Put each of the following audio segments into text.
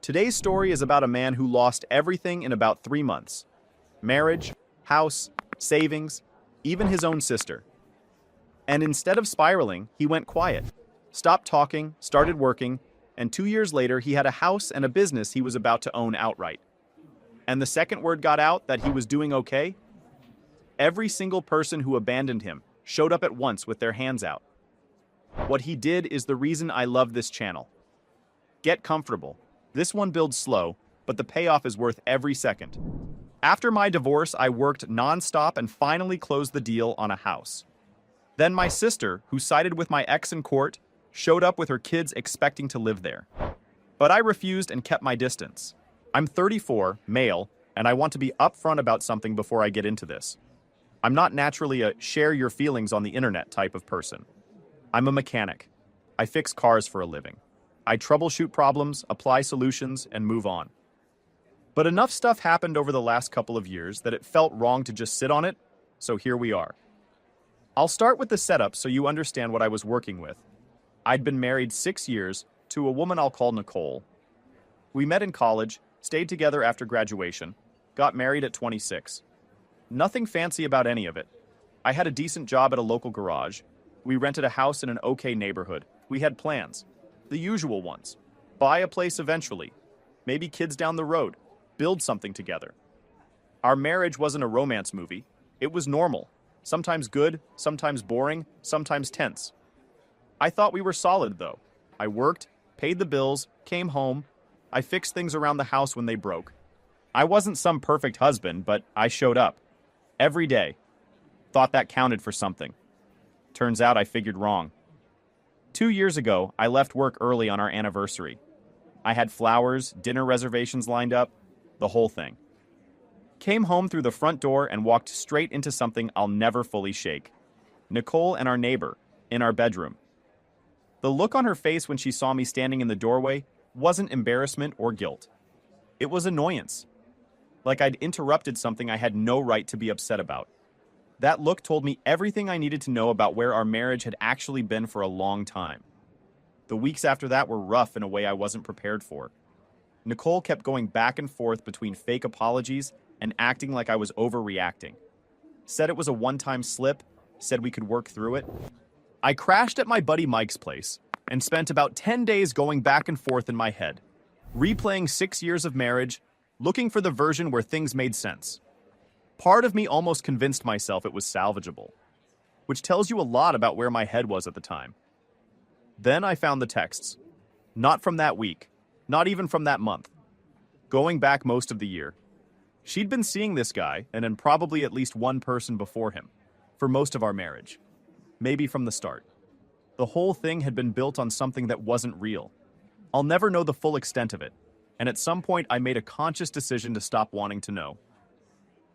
Today's story is about a man who lost everything in about 3 months. Marriage, house, savings, even his own sister. And instead of spiraling, he went quiet. Stopped talking, started working, and 2 years later he had a house and a business he was about to own outright. And the second word got out that he was doing okay, every single person who abandoned him showed up at once with their hands out. What he did is the reason I love this channel. Get comfortable. This one builds slow, but the payoff is worth every second. After my divorce, I worked non-stop and finally closed the deal on a house. Then my sister, who sided with my ex in court, showed up with her kids expecting to live there. But I refused and kept my distance. I'm 34, male, and I want to be upfront about something before I get into this. I'm not naturally a share your feelings on the internet type of person. I'm a mechanic. I fix cars for a living. I troubleshoot problems, apply solutions, and move on. But enough stuff happened over the last couple of years that it felt wrong to just sit on it, so here we are. I'll start with the setup so you understand what I was working with. I'd been married 6 years to a woman I'll call Nicole. We met in college, stayed together after graduation, got married at 26. Nothing fancy about any of it. I had a decent job at a local garage. We rented a house in an okay neighborhood. We had plans. The usual ones. Buy a place eventually. Maybe kids down the road. Build something together. Our marriage wasn't a romance movie. It was normal. Sometimes good, sometimes boring, sometimes tense. I thought we were solid, though. I worked, paid the bills, came home. I fixed things around the house when they broke. I wasn't some perfect husband, but I showed up. Every day. Thought that counted for something. Turns out I figured wrong. 2 years ago, I left work early on our anniversary. I had flowers, dinner reservations lined up, the whole thing. Came home through the front door and walked straight into something I'll never fully shake. Nicole and our neighbor, in our bedroom. The look on her face when she saw me standing in the doorway wasn't embarrassment or guilt. It was annoyance. Like I'd interrupted something I had no right to be upset about. That look told me everything I needed to know about where our marriage had actually been for a long time. The weeks after that were rough in a way I wasn't prepared for. Nicole kept going back and forth between fake apologies and acting like I was overreacting. Said it was a one-time slip, said we could work through it. I crashed at my buddy Mike's place and spent about 10 days going back and forth in my head, replaying 6 years of marriage, looking for the version where things made sense. Part of me almost convinced myself it was salvageable, which tells you a lot about where my head was at the time. Then I found the texts. Not from that week, not even from that month. Going back most of the year. She'd been seeing this guy, and then probably at least one person before him, for most of our marriage. Maybe from the start. The whole thing had been built on something that wasn't real. I'll never know the full extent of it, and at some point I made a conscious decision to stop wanting to know.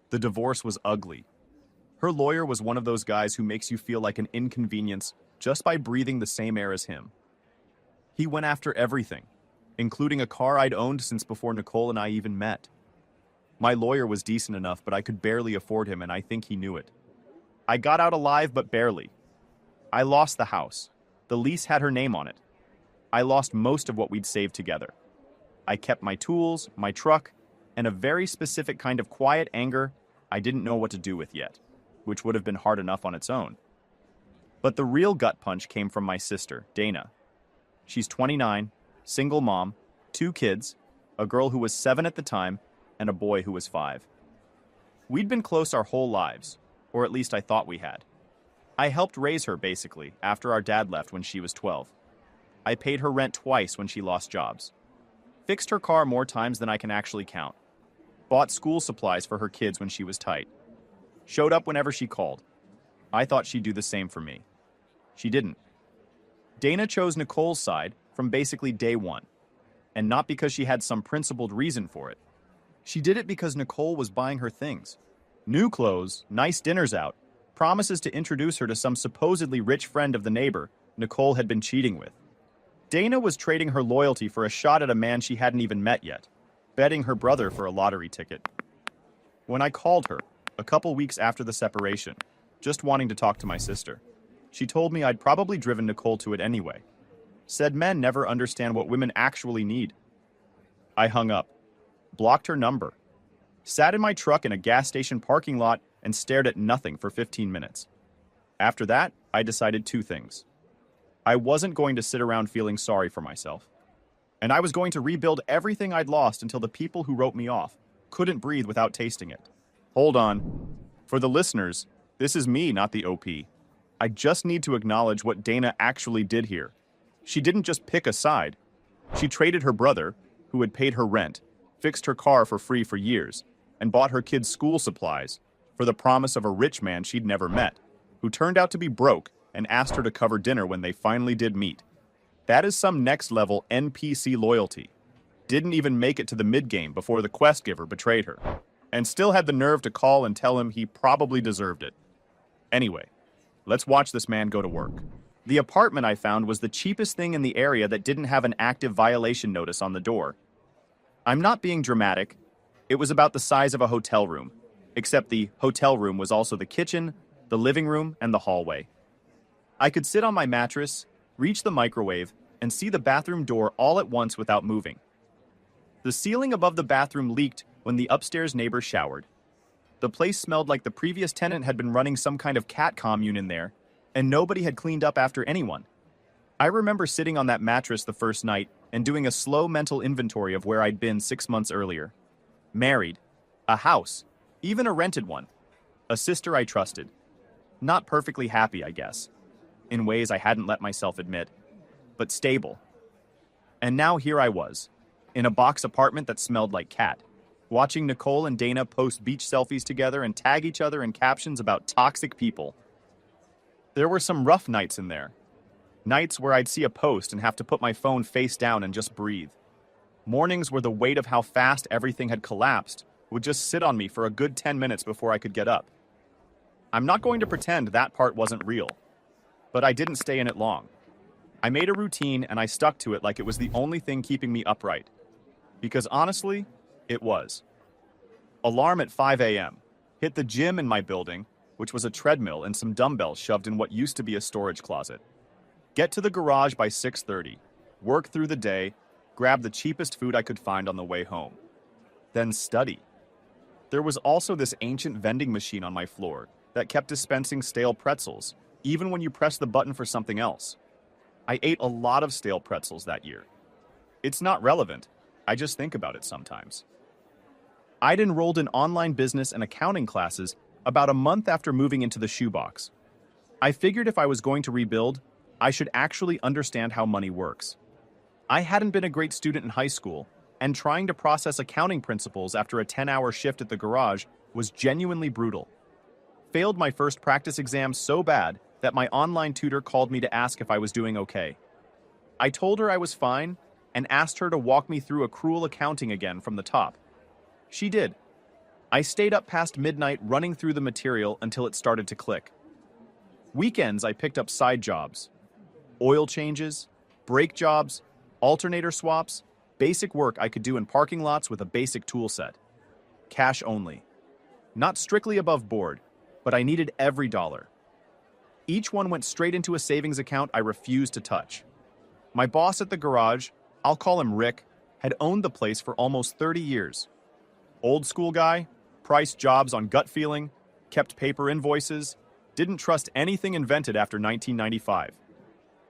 The divorce was ugly. Her lawyer was one of those guys who makes you feel like an inconvenience just by breathing the same air as him. He went after everything, including a car I'd owned since before Nicole and I even met. My lawyer was decent enough, but I could barely afford him, and I think he knew it. I got out alive, but barely. I lost the house. The lease had her name on it. I lost most of what we'd saved together. I kept my tools, my truck, and a very specific kind of quiet anger I didn't know what to do with yet, which would have been hard enough on its own. But the real gut punch came from my sister, Dana. She's 29, single mom, 2 kids, a girl who was 7 at the time, and a boy who was 5. We'd been close our whole lives, or at least I thought we had. I helped raise her, basically, after our dad left when she was 12. I paid her rent twice when she lost jobs. Fixed her car more times than I can actually count. Bought school supplies for her kids when she was tight. Showed up whenever she called. I thought she'd do the same for me. She didn't. Dana chose Nicole's side from basically day one, and not because she had some principled reason for it. She did it because Nicole was buying her things. New clothes, nice dinners out, promises to introduce her to some supposedly rich friend of the neighbor Nicole had been cheating with. Dana was trading her loyalty for a shot at a man she hadn't even met yet, betting her brother for a lottery ticket. When I called her, a couple weeks after the separation, just wanting to talk to my sister, she told me I'd probably driven Nicole to it anyway. Said men never understand what women actually need. I hung up, blocked her number, sat in my truck in a gas station parking lot, and stared at nothing for 15 minutes. After that, I decided two things. I wasn't going to sit around feeling sorry for myself, and I was going to rebuild everything I'd lost until the people who wrote me off couldn't breathe without tasting it. Hold on. For the listeners, this is me, not the OP. I just need to acknowledge what Dana actually did here. She didn't just pick a side. She traded her brother, who had paid her rent, fixed her car for free for years, and bought her kids' school supplies for the promise of a rich man she'd never met, who turned out to be broke and asked her to cover dinner when they finally did meet. That is some next-level NPC loyalty. Didn't even make it to the mid-game before the quest giver betrayed her, and still had the nerve to call and tell him he probably deserved it. Anyway, let's watch this man go to work. The apartment I found was the cheapest thing in the area that didn't have an active violation notice on the door. I'm not being dramatic. It was about the size of a hotel room, except the hotel room was also the kitchen, the living room, and the hallway. I could sit on my mattress, reach the microwave, and see the bathroom door all at once without moving. The ceiling above the bathroom leaked when the upstairs neighbor showered. The place smelled like the previous tenant had been running some kind of cat commune in there, and nobody had cleaned up after anyone. I remember sitting on that mattress the first night and doing a slow mental inventory of where I'd been 6 months earlier. Married, a house, even a rented one, a sister I trusted. Not perfectly happy, I guess, in ways I hadn't let myself admit, but stable. And now here I was, in a box apartment that smelled like cat, watching Nicole and Dana post beach selfies together and tag each other in captions about toxic people. There were some rough nights in there. Nights where I'd see a post and have to put my phone face down and just breathe. Mornings where the weight of how fast everything had collapsed would just sit on me for a good 10 minutes before I could get up. I'm not going to pretend that part wasn't real, but I didn't stay in it long. I made a routine and I stuck to it like it was the only thing keeping me upright. Because honestly, it was. Alarm at 5 a.m. Hit the gym in my building, which was a treadmill and some dumbbells shoved in what used to be a storage closet. Get to the garage by 6:30, work through the day, grab the cheapest food I could find on the way home. Then study. There was also this ancient vending machine on my floor that kept dispensing stale pretzels, even when you pressed the button for something else. I ate a lot of stale pretzels that year. It's not relevant, I just think about it sometimes. I'd enrolled in online business and accounting classes about a month after moving into the shoebox. I figured if I was going to rebuild, I should actually understand how money works. I hadn't been a great student in high school, and trying to process accounting principles after a 10-hour shift at the garage was genuinely brutal. Failed my first practice exam so bad that my online tutor called me to ask if I was doing okay. I told her I was fine and asked her to walk me through accrual accounting again from the top. She did. I stayed up past midnight running through the material until it started to click. Weekends, I picked up side jobs. Oil changes, brake jobs, alternator swaps, basic work I could do in parking lots with a basic tool set. Cash only. Not strictly above board, but I needed every dollar. Each one went straight into a savings account I refused to touch. My boss at the garage, I'll call him Rick, had owned the place for almost 30 years. Old school guy, priced jobs on gut feeling, kept paper invoices, didn't trust anything invented after 1995.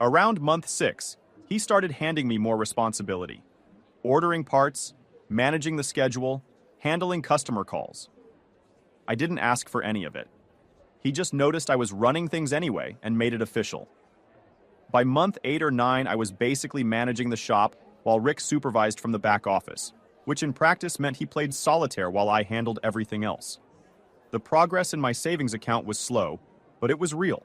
Around month 6, he started handing me more responsibility. Ordering parts, managing the schedule, handling customer calls. I didn't ask for any of it. He just noticed I was running things anyway and made it official. By month 8 or 9, I was basically managing the shop while Rick supervised from the back office, which in practice meant he played solitaire while I handled everything else. The progress in my savings account was slow, but it was real.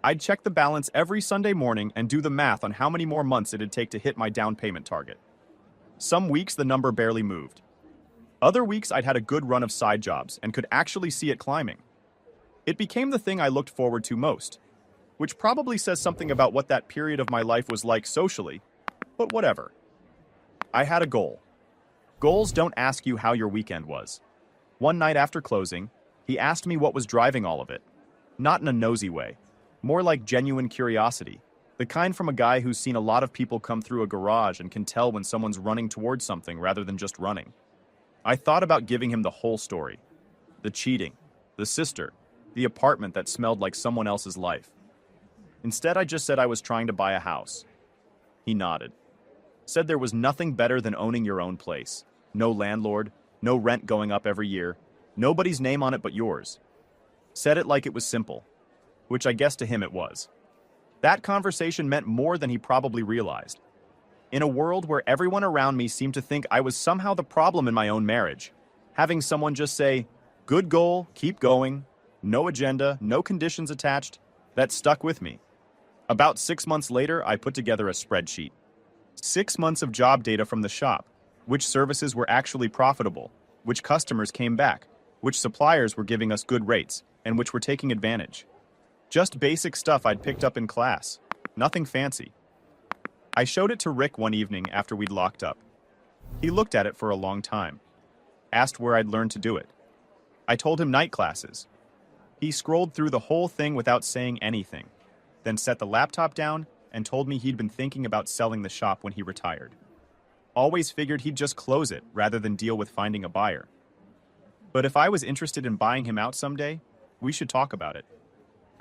I'd check the balance every Sunday morning and do the math on how many more months it'd take to hit my down payment target. Some weeks the number barely moved. Other weeks I'd had a good run of side jobs and could actually see it climbing. It became the thing I looked forward to most, which probably says something about what that period of my life was like socially, but whatever. I had a goal. Goals don't ask you how your weekend was. One night after closing, he asked me what was driving all of it. Not in a nosy way, more like genuine curiosity. The kind from a guy who's seen a lot of people come through a garage and can tell when someone's running towards something rather than just running. I thought about giving him the whole story. The cheating, the sister, the apartment that smelled like someone else's life. Instead, I just said I was trying to buy a house. He nodded. Said there was nothing better than owning your own place. No landlord, no rent going up every year, nobody's name on it but yours. Said it like it was simple, which I guess to him it was. That conversation meant more than he probably realized. In a world where everyone around me seemed to think I was somehow the problem in my own marriage, having someone just say, "Good goal, keep going, no agenda, no conditions attached," that stuck with me. About 6 months later, I put together a spreadsheet. 6 months of job data from the shop, which services were actually profitable, which customers came back, which suppliers were giving us good rates, and which were taking advantage. Just basic stuff I'd picked up in class. Nothing fancy. I showed it to Rick one evening after we'd locked up. He looked at it for a long time. Asked where I'd learned to do it. I told him night classes. He scrolled through the whole thing without saying anything, then set the laptop down and told me he'd been thinking about selling the shop when he retired. Always figured he'd just close it rather than deal with finding a buyer. But if I was interested in buying him out someday, we should talk about it.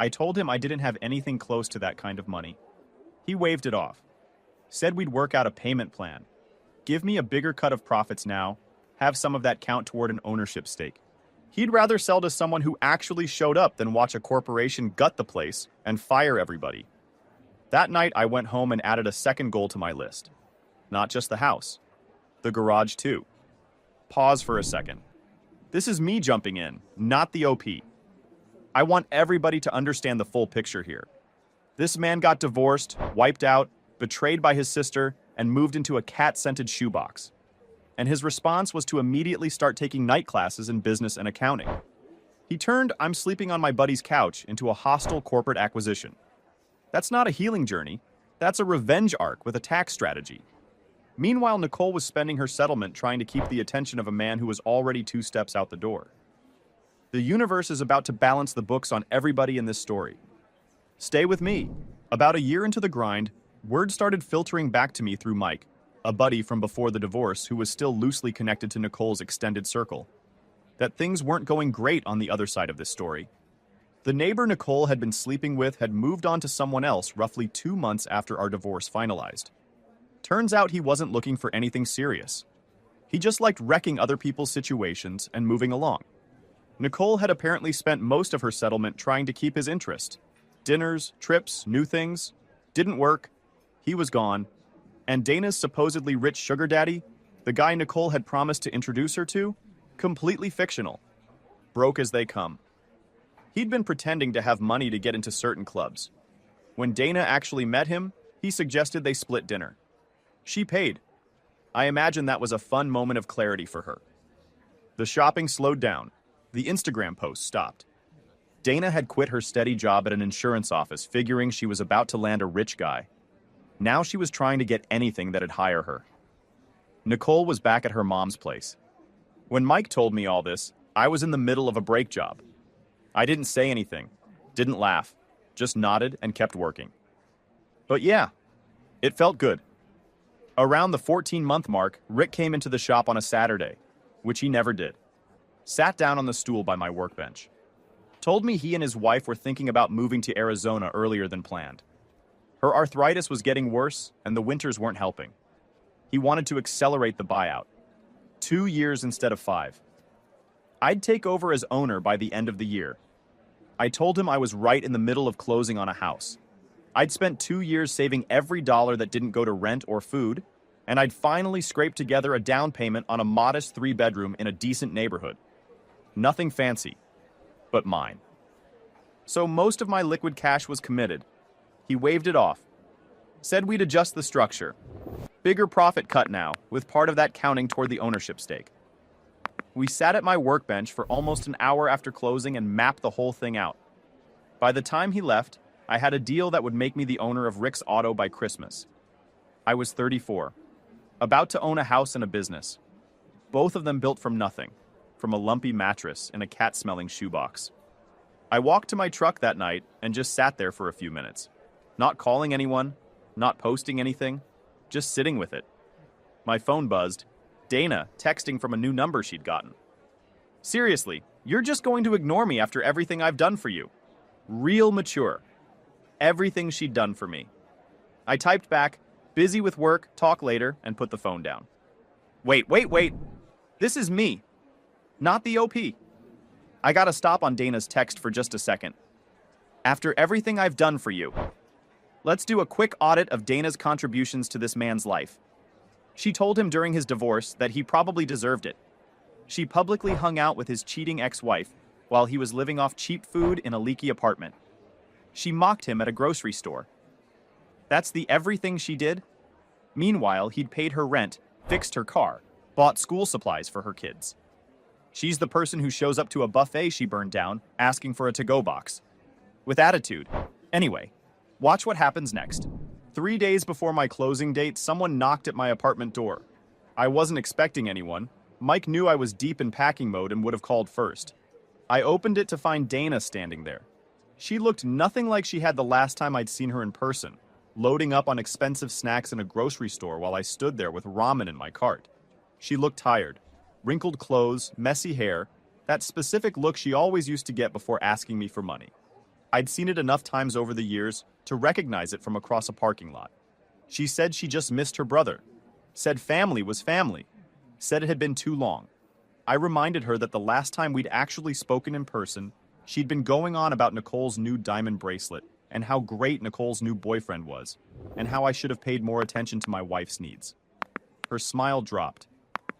I told him I didn't have anything close to that kind of money. He waved it off. Said we'd work out a payment plan. Give me a bigger cut of profits now, have some of that count toward an ownership stake. He'd rather sell to someone who actually showed up than watch a corporation gut the place and fire everybody. That night, I went home and added a second goal to my list. Not just the house. The garage, too. Pause for a second. This is me jumping in, not the OP. I want everybody to understand the full picture here. This man got divorced, wiped out, betrayed by his sister, and moved into a cat-scented shoebox. And his response was to immediately start taking night classes in business and accounting. He turned "I'm sleeping on my buddy's couch" into a hostile corporate acquisition. That's not a healing journey. That's a revenge arc with a tax strategy. Meanwhile, Nicole was spending her settlement trying to keep the attention of a man who was already 2 steps out the door. The universe is about to balance the books on everybody in this story. Stay with me. About a year into the grind, word started filtering back to me through Mike, a buddy from before the divorce who was still loosely connected to Nicole's extended circle, that things weren't going great on the other side of this story. The neighbor Nicole had been sleeping with had moved on to someone else roughly 2 months after our divorce finalized. Turns out he wasn't looking for anything serious. He just liked wrecking other people's situations and moving along. Nicole had apparently spent most of her settlement trying to keep his interest. Dinners, trips, new things. Didn't work. He was gone. And Dana's supposedly rich sugar daddy, the guy Nicole had promised to introduce her to, completely fictional. Broke as they come. He'd been pretending to have money to get into certain clubs. When Dana actually met him, he suggested they split dinner. She paid. I imagine that was a fun moment of clarity for her. The shopping slowed down. The Instagram posts stopped. Dana had quit her steady job at an insurance office, figuring she was about to land a rich guy. Now she was trying to get anything that'd hire her. Nicole was back at her mom's place. When Mike told me all this, I was in the middle of a brake job. I didn't say anything, didn't laugh, just nodded and kept working. But yeah, it felt good. Around the 14-month mark, Rick came into the shop on a Saturday, which he never did. Sat down on the stool by my workbench. Told me he and his wife were thinking about moving to Arizona earlier than planned. Her arthritis was getting worse, and the winters weren't helping. He wanted to accelerate the buyout. 2 years instead of 5. I'd take over as owner by the end of the year. I told him I was right in the middle of closing on a house. I'd spent 2 years saving every dollar that didn't go to rent or food, and I'd finally scraped together a down payment on a modest 3-bedroom in a decent neighborhood. Nothing fancy, but mine. So most of my liquid cash was committed. He waved it off. Said we'd adjust the structure. Bigger profit cut now, with part of that counting toward the ownership stake. We sat at my workbench for almost an hour after closing and mapped the whole thing out. By the time he left, I had a deal that would make me the owner of Rick's Auto by Christmas. I was 34, about to own a house and a business. Both of them built from nothing, from a lumpy mattress in a cat-smelling shoebox. I walked to my truck that night and just sat there for a few minutes. Not calling anyone, not posting anything, just sitting with it. My phone buzzed. Dana, texting from a new number she'd gotten. Seriously, you're just going to ignore me after everything I've done for you. Real mature. Everything she'd done for me. I typed back, busy with work, talk later, and put the phone down. Wait. This is me, not the OP. I gotta stop on Dana's text for just a second. After everything I've done for you. Let's do a quick audit of Dana's contributions to this man's life. She told him during his divorce that he probably deserved it. She publicly hung out with his cheating ex-wife while he was living off cheap food in a leaky apartment. She mocked him at a grocery store. That's the everything she did? Meanwhile, he'd paid her rent, fixed her car, bought school supplies for her kids. She's the person who shows up to a buffet she burned down, asking for a to-go box. With attitude. Anyway, watch what happens next. 3 days before my closing date, someone knocked at my apartment door. I wasn't expecting anyone. Mike knew I was deep in packing mode and would have called first. I opened it to find Dana standing there. She looked nothing like she had the last time I'd seen her in person, loading up on expensive snacks in a grocery store while I stood there with ramen in my cart. She looked tired. Wrinkled clothes, messy hair, that specific look she always used to get before asking me for money. I'd seen it enough times over the years to recognize it from across a parking lot. She said she just missed her brother. Said family was family. Said it had been too long. I reminded her that the last time we'd actually spoken in person, she'd been going on about Nicole's new diamond bracelet and how great Nicole's new boyfriend was, and how I should have paid more attention to my wife's needs. Her smile dropped.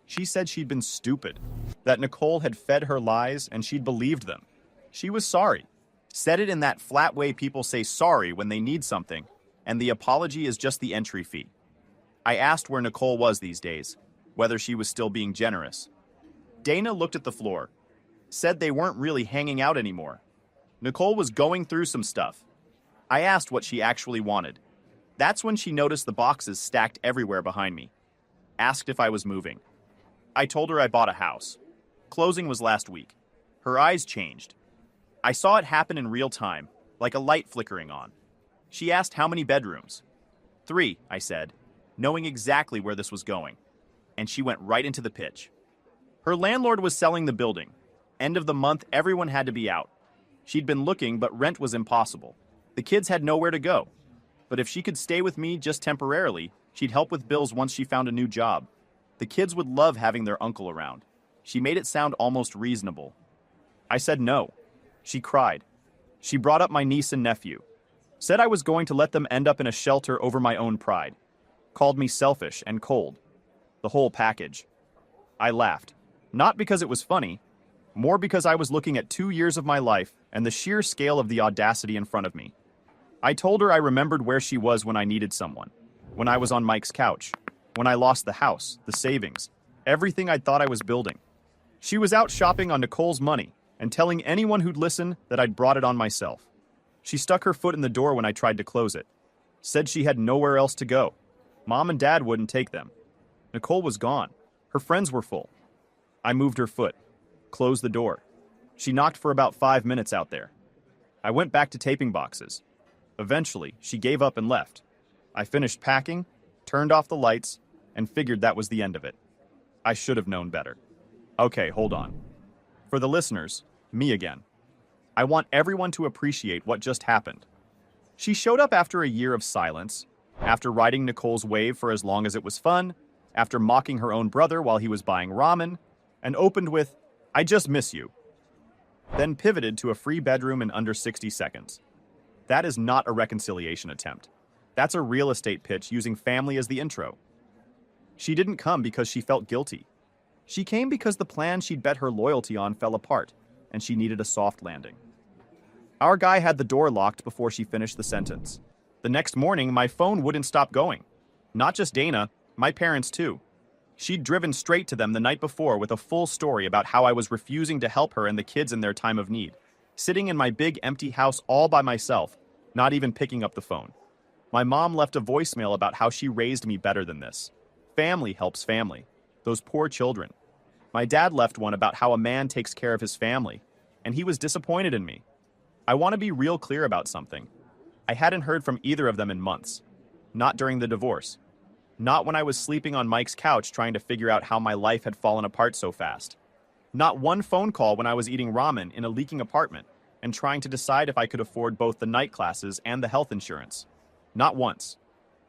She said she'd been stupid, that Nicole had fed her lies and she'd believed them. She was sorry. Said it in that flat way people say sorry when they need something, and the apology is just the entry fee. I asked where Nicole was these days, whether she was still being generous. Dana looked at the floor, said they weren't really hanging out anymore. Nicole was going through some stuff. I asked what she actually wanted. That's when she noticed the boxes stacked everywhere behind me. Asked if I was moving. I told her I bought a house. Closing was last week. Her eyes changed. I saw it happen in real time, like a light flickering on. She asked how many bedrooms. 3, I said, knowing exactly where this was going. And she went right into the pitch. Her landlord was selling the building. End of the month, everyone had to be out. She'd been looking, but rent was impossible. The kids had nowhere to go. But if she could stay with me just temporarily, she'd help with bills once she found a new job. The kids would love having their uncle around. She made it sound almost reasonable. I said no. She cried. She brought up my niece and nephew. Said I was going to let them end up in a shelter over my own pride. Called me selfish and cold. The whole package. I laughed. Not because it was funny, more because I was looking at 2 years of my life and the sheer scale of the audacity in front of me. I told her I remembered where she was when I needed someone. When I was on Mike's couch. When I lost the house, the savings, everything I'd thought I was building. She was out shopping on Nicole's money and telling anyone who'd listen that I'd brought it on myself. She stuck her foot in the door when I tried to close it. Said she had nowhere else to go. Mom and Dad wouldn't take them. Nicole was gone. Her friends were full. I moved her foot. Closed the door. She knocked for about 5 minutes out there. I went back to taping boxes. Eventually, she gave up and left. I finished packing, turned off the lights, and figured that was the end of it. I should have known better. Okay, hold on. For the listeners, me again. I want everyone to appreciate what just happened. She showed up after a year of silence, after riding Nicole's wave for as long as it was fun, after mocking her own brother while he was buying ramen, and opened with, "I just miss you." Then pivoted to a free bedroom in under 60 seconds. That is not a reconciliation attempt. That's a real estate pitch using family as the intro. She didn't come because she felt guilty. She came because the plan she'd bet her loyalty on fell apart, and she needed a soft landing. Our guy had the door locked before she finished the sentence. The next morning, my phone wouldn't stop going. Not just Dana, my parents too. She'd driven straight to them the night before with a full story about how I was refusing to help her and the kids in their time of need. Sitting in my big empty house all by myself, not even picking up the phone. My mom left a voicemail about how she raised me better than this. Family helps family. Those poor children. My dad left one about how a man takes care of his family, and he was disappointed in me. I want to be real clear about something. I hadn't heard from either of them in months. Not during the divorce. Not when I was sleeping on Mike's couch trying to figure out how my life had fallen apart so fast. Not one phone call when I was eating ramen in a leaking apartment and trying to decide if I could afford both the night classes and the health insurance. Not once.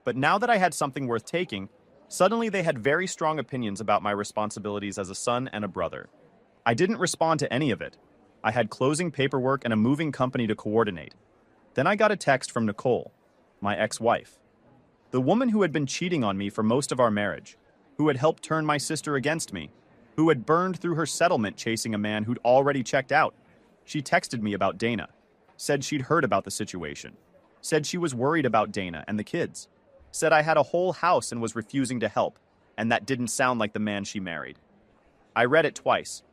But now that I had something worth taking, suddenly they had very strong opinions about my responsibilities as a son and a brother. I didn't respond to any of it. I had closing paperwork and a moving company to coordinate. Then I got a text from Nicole, my ex-wife. The woman who had been cheating on me for most of our marriage, who had helped turn my sister against me, who had burned through her settlement chasing a man who'd already checked out. She texted me about Dana, said she'd heard about the situation, said she was worried about Dana and the kids, said I had a whole house and was refusing to help, and that didn't sound like the man she married. I read it twice.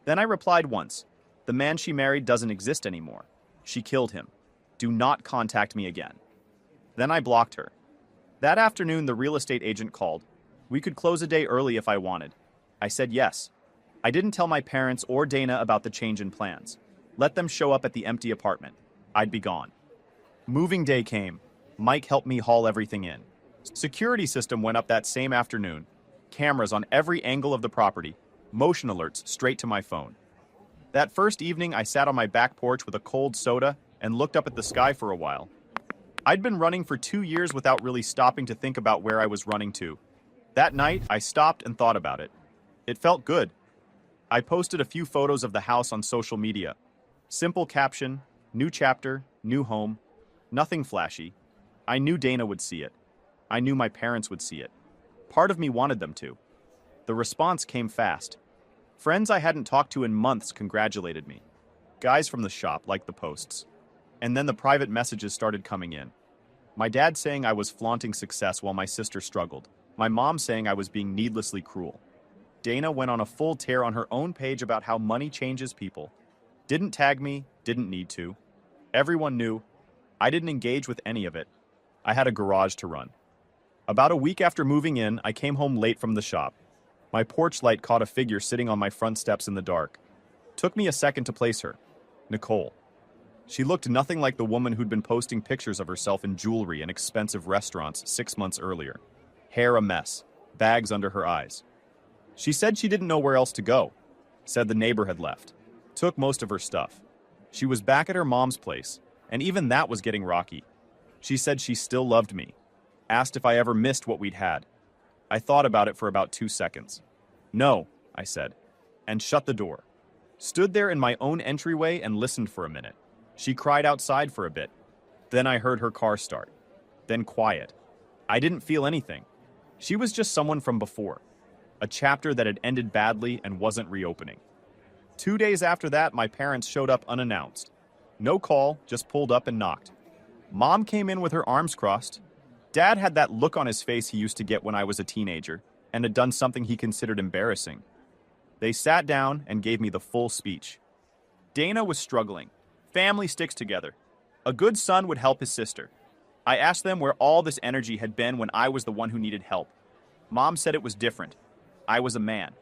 Then I replied once, the man she married doesn't exist anymore. She killed him. Do not contact me again. Then I blocked her. That afternoon, the real estate agent called. We could close a day early if I wanted. I said yes. I didn't tell my parents or Dana about the change in plans. Let them show up at the empty apartment. I'd be gone. Moving day came. Mike helped me haul everything in. Security system went up that same afternoon. Cameras on every angle of the property. Motion alerts straight to my phone. That first evening, I sat on my back porch with a cold soda and looked up at the sky for a while. I'd been running for 2 years without really stopping to think about where I was running to. That night, I stopped and thought about it. It felt good. I posted a few photos of the house on social media. Simple caption, new chapter, new home. Nothing flashy. I knew Dana would see it. I knew my parents would see it. Part of me wanted them to. The response came fast. Friends I hadn't talked to in months congratulated me. Guys from the shop liked the posts. And then the private messages started coming in. My dad saying I was flaunting success while my sister struggled. My mom saying I was being needlessly cruel. Dana went on a full tear on her own page about how money changes people. Didn't tag me, didn't need to. Everyone knew. I didn't engage with any of it. I had a garage to run. About a week after moving in, I came home late from the shop. My porch light caught a figure sitting on my front steps in the dark. Took me a second to place her. Nicole. She looked nothing like the woman who'd been posting pictures of herself in jewelry and expensive restaurants 6 months earlier. Hair a mess, bags under her eyes. She said she didn't know where else to go. Said the neighbor had left. Took most of her stuff. She was back at her mom's place, and even that was getting rocky. She said she still loved me. Asked if I ever missed what we'd had. I thought about it for about 2 seconds. No, I said, and shut the door. Stood there in my own entryway and listened for a minute. She cried outside for a bit. Then I heard her car start. Then quiet. I didn't feel anything. She was just someone from before. A chapter that had ended badly and wasn't reopening. 2 days after that, my parents showed up unannounced. No call, just pulled up and knocked. Mom came in with her arms crossed. Dad had that look on his face he used to get when I was a teenager and had done something he considered embarrassing. They sat down and gave me the full speech. Dana was struggling. Family sticks together. A good son would help his sister. I asked them where all this energy had been when I was the one who needed help. Mom said it was different. I was a man.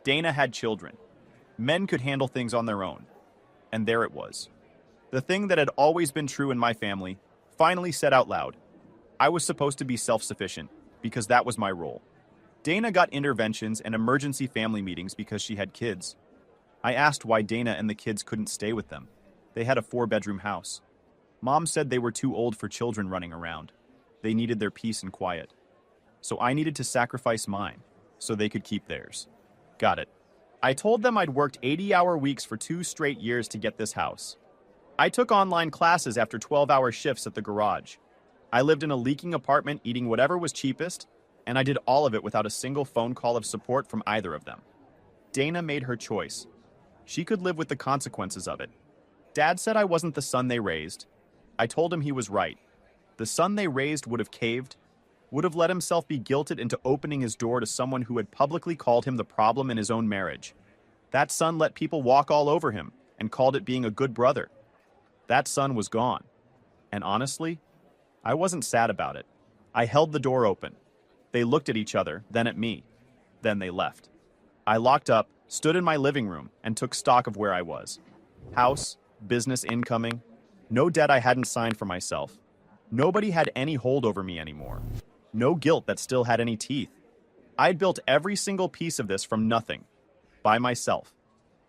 Dana had children. Men could handle things on their own. And there it was. The thing that had always been true in my family finally said out loud. I was supposed to be self-sufficient because that was my role. Dana got interventions and emergency family meetings because she had kids. I asked why Dana and the kids couldn't stay with them. They had a 4-bedroom house. Mom said they were too old for children running around. They needed their peace and quiet. So I needed to sacrifice mine so they could keep theirs. Got it. I told them I'd worked 80-hour weeks for 2 straight years to get this house. I took online classes after 12-hour shifts at the garage. I lived in a leaking apartment eating whatever was cheapest, and I did all of it without a single phone call of support from either of them. Dana made her choice. She could live with the consequences of it. Dad said I wasn't the son they raised. I told him he was right. The son they raised would have caved, would have let himself be guilted into opening his door to someone who had publicly called him the problem in his own marriage. That son let people walk all over him and called it being a good brother. That son was gone. And honestly, I wasn't sad about it. I held the door open. They looked at each other, then at me. Then they left. I locked up, stood in my living room, and took stock of where I was. House, business incoming, no debt I hadn't signed for myself. Nobody had any hold over me anymore. No guilt that still had any teeth. I'd built every single piece of this from nothing, by myself.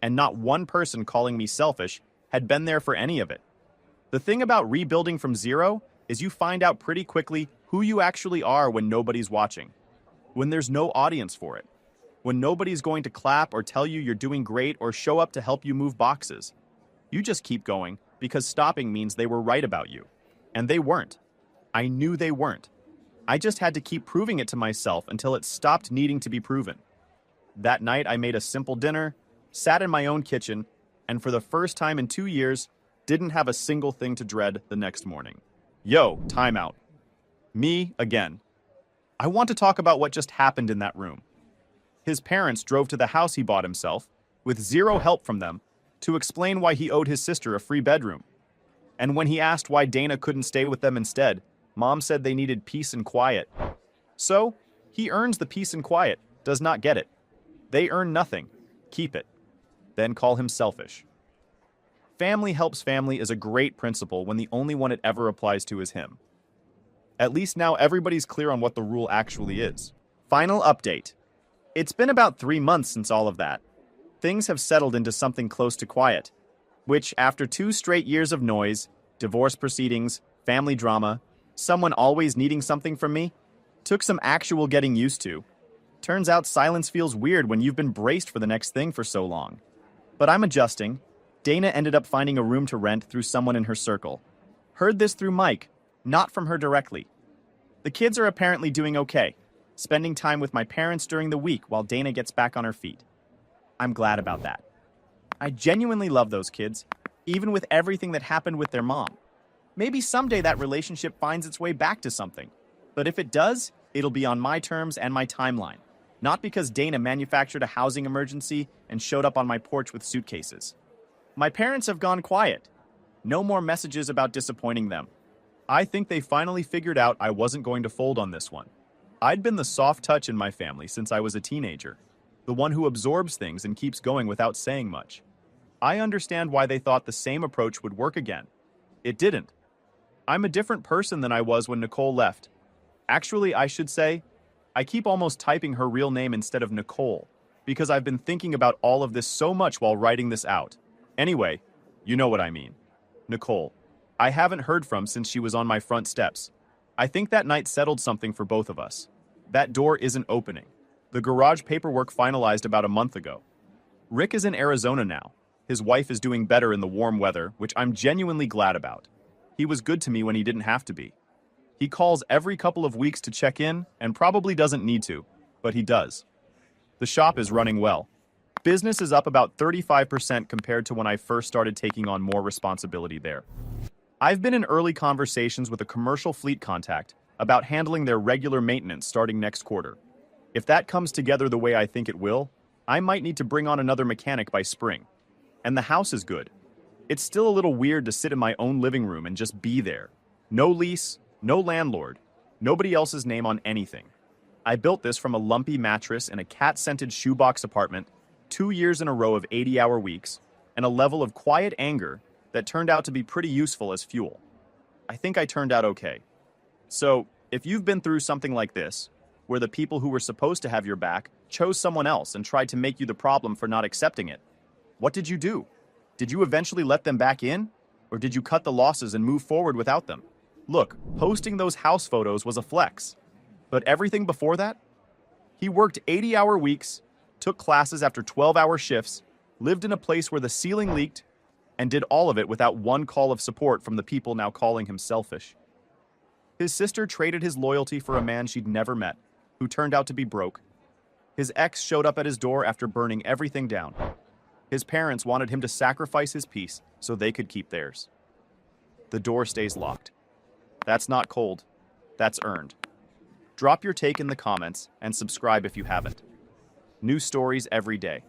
And not one person calling me selfish had been there for any of it. The thing about rebuilding from zero is you find out pretty quickly who you actually are when nobody's watching, when there's no audience for it, when nobody's going to clap or tell you you're doing great or show up to help you move boxes. You just keep going because stopping means they were right about you. And they weren't. I knew they weren't. I just had to keep proving it to myself until it stopped needing to be proven. That night, I made a simple dinner, sat in my own kitchen, and for the first time in 2 years, didn't have a single thing to dread the next morning. Yo, timeout. Me again. I want to talk about what just happened in that room. His parents drove to the house he bought himself, with zero help from them, to explain why he owed his sister a free bedroom. And when he asked why Dana couldn't stay with them instead, Mom said they needed peace and quiet. So, he earns the peace and quiet, does not get it. They earn nothing. Keep it. Then call him selfish. Family helps family is a great principle when the only one it ever applies to is him. At least now everybody's clear on what the rule actually is. Final update. It's been about 3 months since all of that. Things have settled into something close to quiet, which, after 2 straight years of noise, divorce proceedings, family drama, someone always needing something from me, took some actual getting used to. Turns out silence feels weird when you've been braced for the next thing for so long. But I'm adjusting. Dana ended up finding a room to rent through someone in her circle. Heard this through Mike, not from her directly. The kids are apparently doing okay, spending time with my parents during the week while Dana gets back on her feet. I'm glad about that. I genuinely love those kids, even with everything that happened with their mom. Maybe someday that relationship finds its way back to something. But if it does, it'll be on my terms and my timeline. Not because Dana manufactured a housing emergency and showed up on my porch with suitcases. My parents have gone quiet. No more messages about disappointing them. I think they finally figured out I wasn't going to fold on this one. I'd been the soft touch in my family since I was a teenager. The one who absorbs things and keeps going without saying much. I understand why they thought the same approach would work again. It didn't. I'm a different person than I was when Nicole left. Actually, I should say, I keep almost typing her real name instead of Nicole, because I've been thinking about all of this so much while writing this out. Anyway, you know what I mean. Nicole. I haven't heard from since she was on my front steps. I think that night settled something for both of us. That door isn't opening. The garage paperwork finalized about a month ago. Rick is in Arizona now. His wife is doing better in the warm weather, which I'm genuinely glad about. He was good to me when he didn't have to be. He calls every couple of weeks to check in and probably doesn't need to, but he does. The shop is running well. Business is up about 35% compared to when I first started taking on more responsibility there. I've been in early conversations with a commercial fleet contact about handling their regular maintenance starting next quarter. If that comes together the way I think it will, I might need to bring on another mechanic by spring. And the house is good. It's still a little weird to sit in my own living room and just be there. No lease, no landlord, nobody else's name on anything. I built this from a lumpy mattress in a cat-scented shoebox apartment, 2 years in a row of 80-hour weeks, and a level of quiet anger that turned out to be pretty useful as fuel. I think I turned out okay. So, if you've been through something like this, where the people who were supposed to have your back chose someone else and tried to make you the problem for not accepting it, what did you do? Did you eventually let them back in? Or did you cut the losses and move forward without them? Look, posting those house photos was a flex. But everything before that? He worked 80-hour weeks, took classes after 12-hour shifts, lived in a place where the ceiling leaked, and did all of it without one call of support from the people now calling him selfish. His sister traded his loyalty for a man she'd never met, who turned out to be broke. His ex showed up at his door after burning everything down. His parents wanted him to sacrifice his peace so they could keep theirs. The door stays locked. That's not cold. That's earned. Drop your take in the comments and subscribe if you haven't. New stories every day.